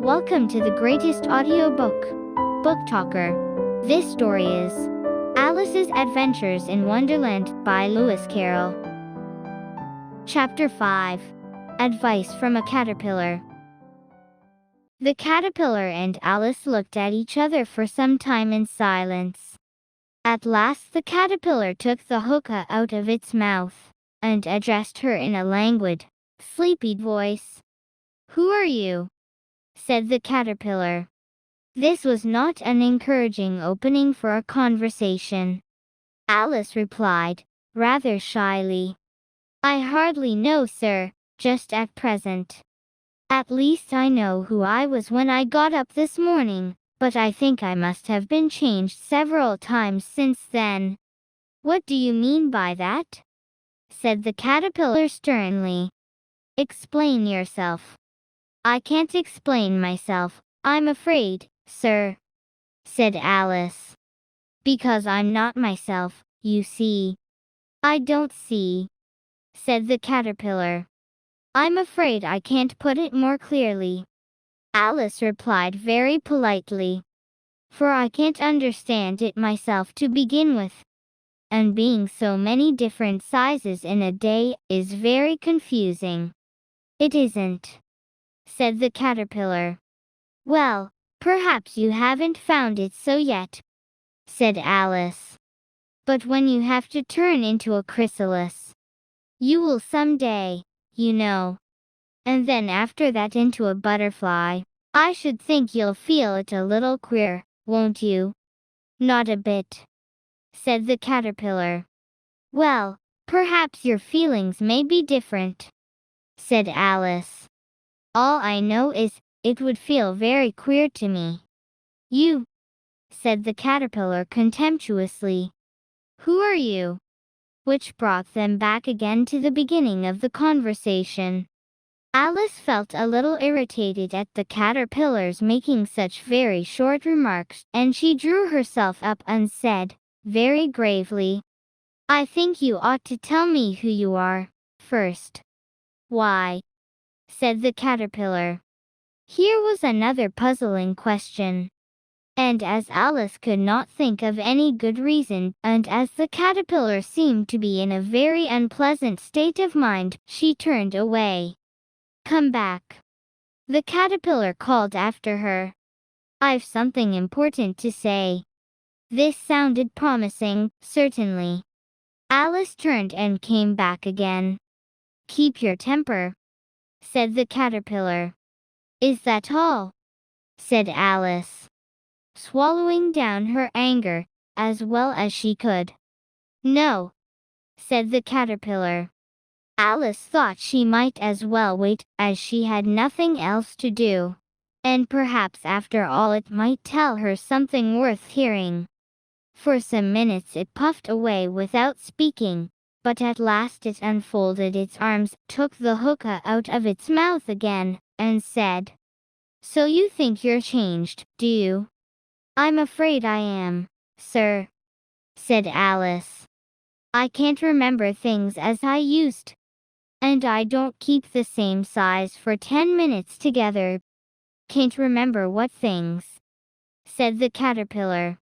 Welcome to the greatest audiobook, Book Talker. This story is Alice's Adventures in Wonderland by Lewis Carroll. Chapter 5. Advice from a Caterpillar. The caterpillar and Alice looked at each other for some time in silence. At last the caterpillar took the hookah out of its mouth and addressed her in a languid, sleepy voice. "Who are you?" said the caterpillar. This was not an encouraging opening for a conversation. Alice replied, rather shyly, "I hardly know, sir, just at present. At least I know who I was when I got up this morning, but I think I must have been changed several times since then." "What do you mean by that?" said the caterpillar sternly. "Explain yourself." "I can't explain myself, I'm afraid, sir," said Alice. "Because I'm not myself, you see." "I don't see," said the caterpillar. "I'm afraid I can't put it more clearly," Alice replied very politely. "For I can't understand it myself to begin with. And being so many different sizes in a day is very confusing." "It isn't," said the caterpillar. "Well, perhaps you haven't found it so yet," said Alice. "But when you have to turn into a chrysalis, you will someday, you know. And then after that into a butterfly. I should think you'll feel it a little queer, won't you?" "Not a bit," said the caterpillar. "Well, perhaps your feelings may be different," said Alice. "All I know is, it would feel very queer to me." "You?" said the caterpillar contemptuously. "Who are you?" Which brought them back again to the beginning of the conversation. Alice felt a little irritated at the caterpillars making such very short remarks, and she drew herself up and said, very gravely, "I think you ought to tell me who you are, first." "Why?" said the caterpillar. Here was another puzzling question. And as Alice could not think of any good reason, and as the caterpillar seemed to be in a very unpleasant state of mind, she turned away. "Come back," the caterpillar called after her. "I've something important to say." This sounded promising, certainly. Alice turned and came back again. "Keep your temper," said the caterpillar. "Is that all?" said Alice, swallowing down her anger as well as she could. "No," said the caterpillar. Alice thought she might as well wait, as she had nothing else to do. And perhaps after all it might tell her something worth hearing. For some minutes it puffed away without speaking, but at last it unfolded its arms, took the hookah out of its mouth again, and said, "So you think you're changed, do you?" "I'm afraid I am, sir," said Alice. "I can't remember things as I used. And I don't keep the same size for 10 minutes together." "Can't remember what things?" said the caterpillar.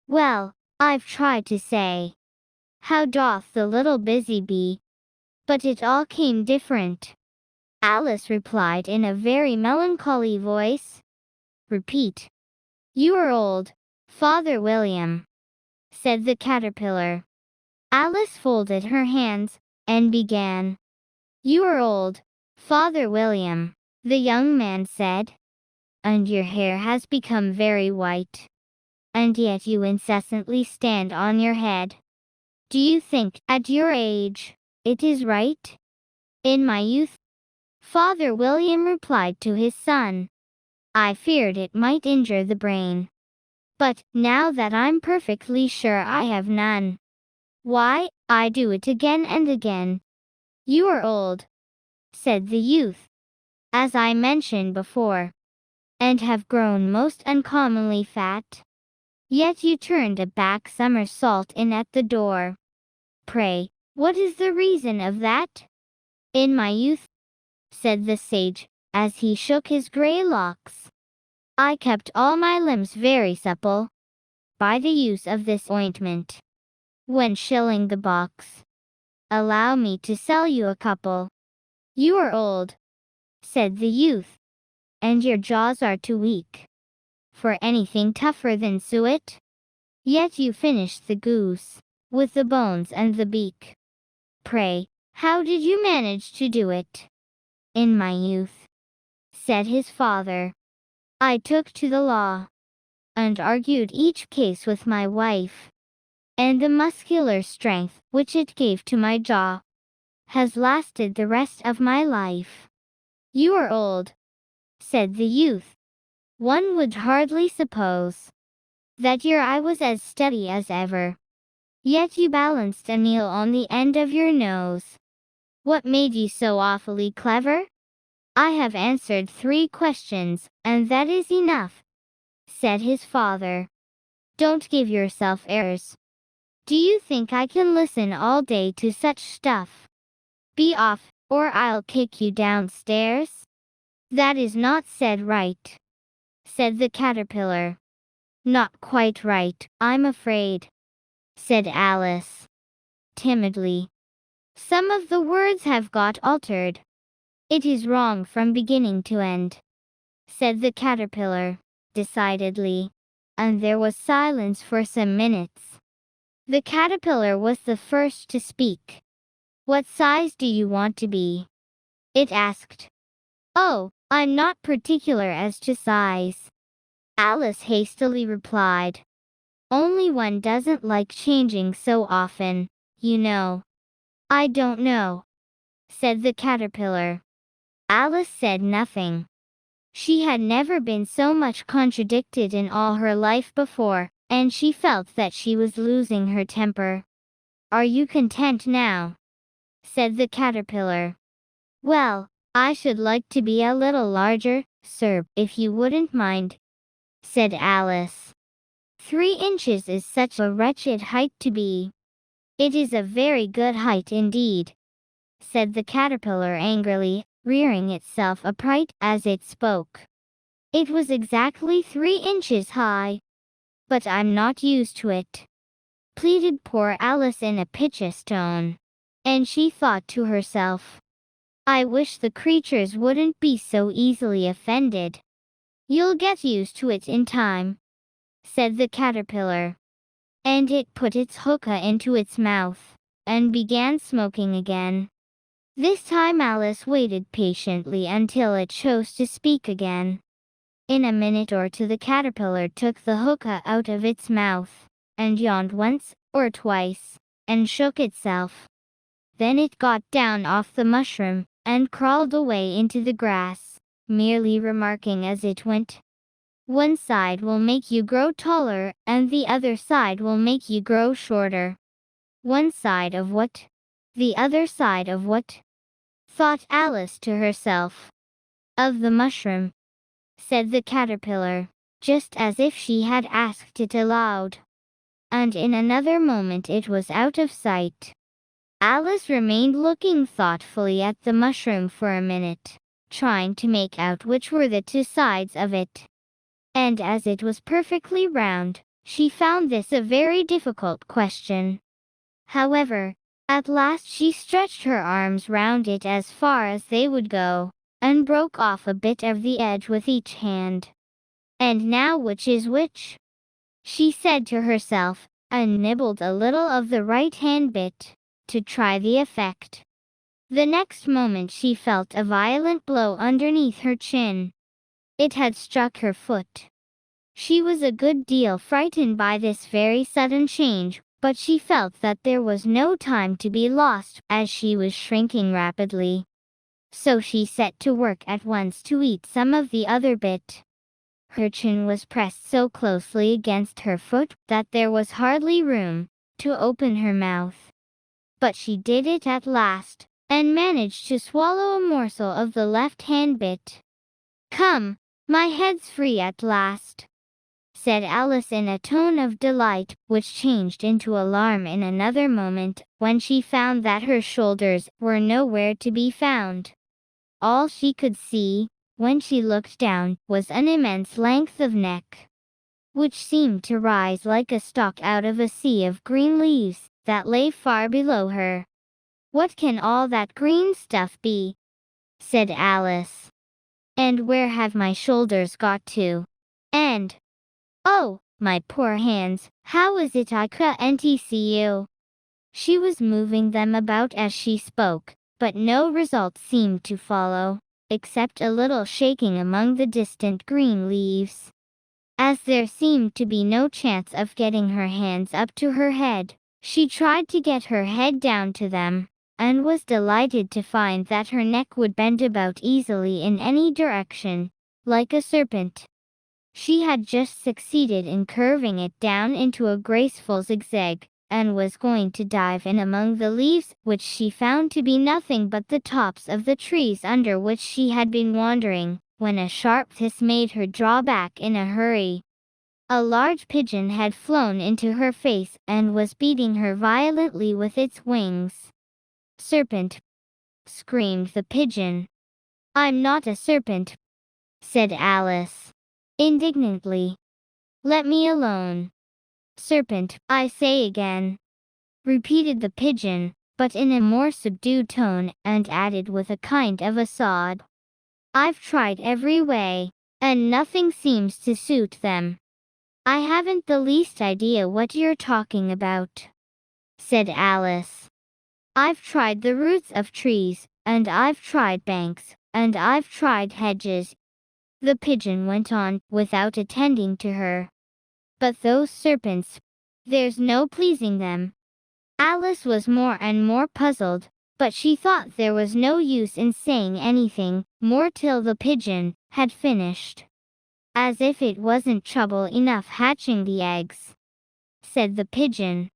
"Well, I've tried to say, 'How doth the little busy bee?' but it all came different." Alice replied in a very melancholy voice. "Repeat." "You are old, Father William," said the caterpillar. Alice folded her hands and began. "You are old, Father William," the young man said. "And your hair has become very white. And yet you incessantly stand on your head. Do you think, at your age, it is right?" "In my youth," Father William replied to his son, "I feared it might injure the brain. But, now that I'm perfectly sure I have none, why, I do it again and again." "You are old," said the youth, "as I mentioned before, and have grown most uncommonly fat. Yet you turned a back somersault in at the door. Pray, what is the reason of that?" "In my youth," said the sage, as he shook his gray locks, I kept all my limbs very supple by the use of this ointment. When shilling the box, allow me to sell you a couple. You are old, said the youth, and your jaws are too weak for anything tougher than suet. Yet you finished the goose with the bones and the beak. Pray, how did you manage to do it? In my youth, said his father, I took to the law and argued each case with my wife, and the muscular strength which it gave to my jaw has lasted the rest of my life. You are old, said the youth. One would hardly suppose that your eye was as steady as ever. Yet you balanced a nail on the end of your nose. What made you so awfully clever? I have answered 3 questions, and that is enough, said his father. Don't give yourself airs. Do you think I can listen all day to such stuff? Be off, or I'll kick you downstairs. That is not said right, said the caterpillar. Not quite right, I'm afraid, said Alice timidly. Some of the words have got altered. It is wrong from beginning to end, said the caterpillar decidedly, and there was silence for some minutes. The caterpillar was the first to speak. What size do you want to be? It asked. Oh, I'm not particular as to size, Alice hastily replied. Only one doesn't like changing so often, you know. I don't know, said the caterpillar. Alice said nothing. She had never been so much contradicted in all her life before, and she felt that she was losing her temper. Are you content now? Said the caterpillar. Well, I should like to be a little larger, sir, if you wouldn't mind, said Alice. 3 inches is such a wretched height to be. It is a very good height indeed, said the caterpillar angrily, rearing itself upright as it spoke. It was exactly 3 inches high. But I'm not used to it, pleaded poor Alice in a piteous tone. And she thought to herself, I wish the creatures wouldn't be so easily offended. You'll get used to it in time, said the caterpillar. And it put its hookah into its mouth and began smoking again. This time Alice waited patiently until it chose to speak again. In a minute or two the caterpillar took the hookah out of its mouth, and yawned once or twice, and shook itself. Then it got down off the mushroom, and crawled away into the grass, merely remarking as it went, One side will make you grow taller, and the other side will make you grow shorter. One side of what? The other side of what? Thought Alice to herself. Of the mushroom, said the caterpillar, just as if she had asked it aloud. And in another moment it was out of sight. Alice remained looking thoughtfully at the mushroom for a minute, trying to make out which were the 2 sides of it. And as it was perfectly round, she found this a very difficult question. However, at last she stretched her arms round it as far as they would go, and broke off a bit of the edge with each hand. And now which is which? She said to herself, and nibbled a little of the right-hand bit, to try the effect. The next moment she felt a violent blow underneath her chin. It had struck her foot. She was a good deal frightened by this very sudden change, but she felt that there was no time to be lost, as she was shrinking rapidly. So she set to work at once to eat some of the other bit. Her chin was pressed so closely against her foot that there was hardly room to open her mouth. But she did it at last, and managed to swallow a morsel of the left-hand bit. Come, my head's free at last, said Alice in a tone of delight, which changed into alarm in another moment, when she found that her shoulders were nowhere to be found. All she could see when she looked down, was an immense length of neck, which seemed to rise like a stalk out of a sea of green leaves that lay far below her. "What can all that green stuff be?" said Alice. "And where have my shoulders got to? And, oh, my poor hands, how is it I can't see you?" She was moving them about as she spoke, but no result seemed to follow, except a little shaking among the distant green leaves. As there seemed to be no chance of getting her hands up to her head, she tried to get her head down to them, and was delighted to find that her neck would bend about easily in any direction, like a serpent. She had just succeeded in curving it down into a graceful zigzag, and was going to dive in among the leaves, which she found to be nothing but the tops of the trees under which she had been wandering, when a sharp hiss made her draw back in a hurry. A large pigeon had flown into her face and was beating her violently with its wings. "Serpent!" screamed the pigeon. "I'm not a serpent," said Alice, indignantly. "Let me alone." "Serpent, I say again," repeated the pigeon, but in a more subdued tone, and added with a kind of a sob, "I've tried every way, and nothing seems to suit them." "I haven't the least idea what you're talking about," said Alice. "I've tried the roots of trees, and I've tried banks, and I've tried hedges," the pigeon went on, without attending to her. "But those serpents, there's no pleasing them." Alice was more and more puzzled, but she thought there was no use in saying anything more till the pigeon had finished. "As if it wasn't trouble enough hatching the eggs," said the pigeon.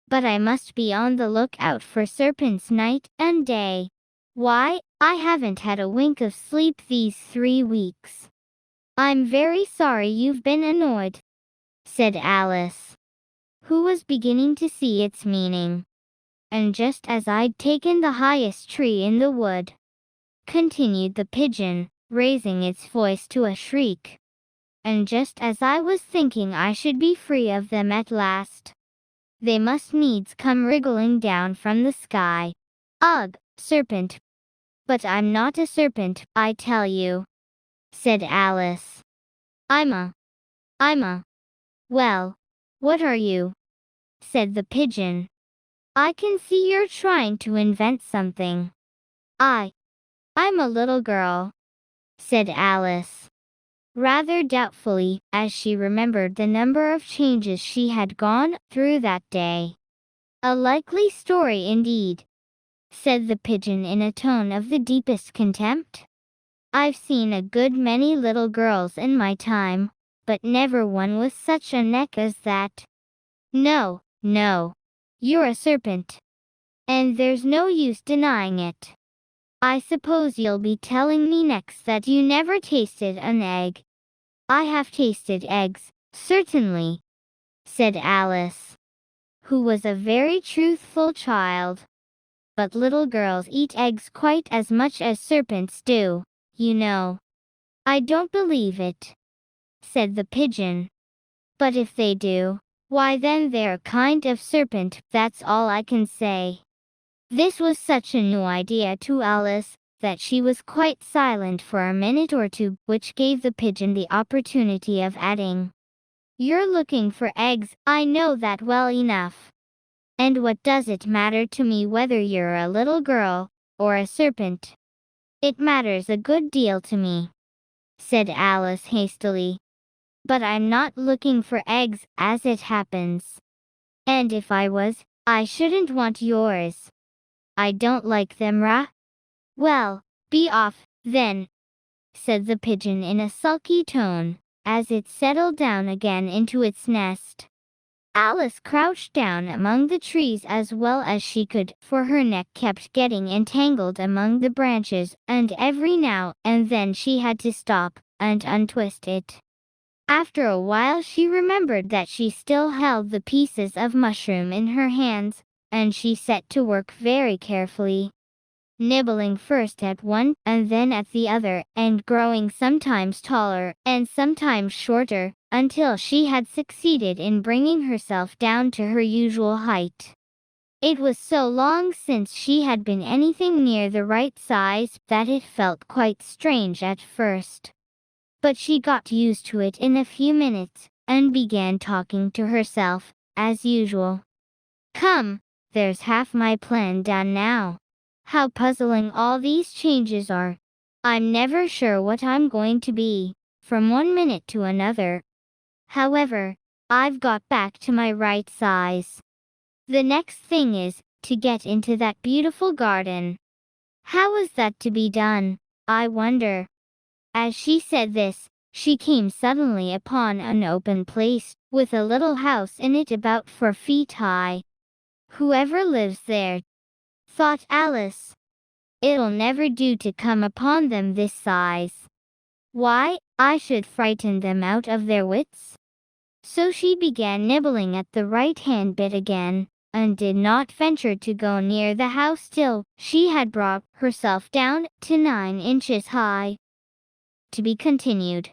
"But I must be on the lookout for serpents night and day. Why, I haven't had a wink of sleep these 3 weeks." "I'm very sorry you've been annoyed," said Alice, who was beginning to see its meaning. "And just as I'd taken the highest tree in the wood," continued the pigeon, raising its voice to a shriek, "and just as I was thinking I should be free of them at last, they must needs come wriggling down from the sky. Ugh, serpent! But I'm not a serpent, I tell you," said Alice. I'm a, well, what are you?" said the pigeon. "I can see you're trying to invent something." I'm a little girl," said Alice, rather doubtfully, as she remembered the number of changes she had gone through that day. "A likely story indeed," said the pigeon in a tone of the deepest contempt. "I've seen a good many little girls in my time, but never one with such a neck as that. No, no, you're a serpent, and there's no use denying it. I suppose you'll be telling me next that you never tasted an egg." "I have tasted eggs, certainly," said Alice, who was a very truthful child. "But little girls eat eggs quite as much as serpents do, you know." "I don't believe it," said the pigeon. "But if they do, why then they're a kind of serpent, that's all I can say." This was such a new idea to Alice, that she was quite silent for a minute or two, which gave the pigeon the opportunity of adding, "You're looking for eggs, I know that well enough. And what does it matter to me whether you're a little girl, or a serpent?" "It matters a good deal to me," said Alice hastily. "But I'm not looking for eggs, as it happens. And if I was, I shouldn't want yours. I don't like them "Well, be off, then," said the pigeon in a sulky tone, as it settled down again into its nest. Alice crouched down among the trees as well as she could, for her neck kept getting entangled among the branches, and every now and then she had to stop and untwist it. After a while she remembered that she still held the pieces of mushroom in her hands, and she set to work very carefully. nibbling first at one and then at the other, and growing sometimes taller and sometimes shorter, until she had succeeded in bringing herself down to her usual height. It was so long since she had been anything near the right size that it felt quite strange at first. But she got used to it in a few minutes, and began talking to herself, as usual. "Come, there's half my plan done now. How puzzling all these changes are. I'm never sure what I'm going to be, from one minute to another. However, I've got back to my right size. The next thing is to get into that beautiful garden. How is that to be done, I wonder?" As she said this, she came suddenly upon an open place, with a little house in it about 4 feet high. "Whoever lives there," thought Alice. "It'll never do to come upon them this size. Why, I should frighten them out of their wits." So she began nibbling at the right-hand bit again, and did not venture to go near the house till she had brought herself down to 9 inches high. To be continued.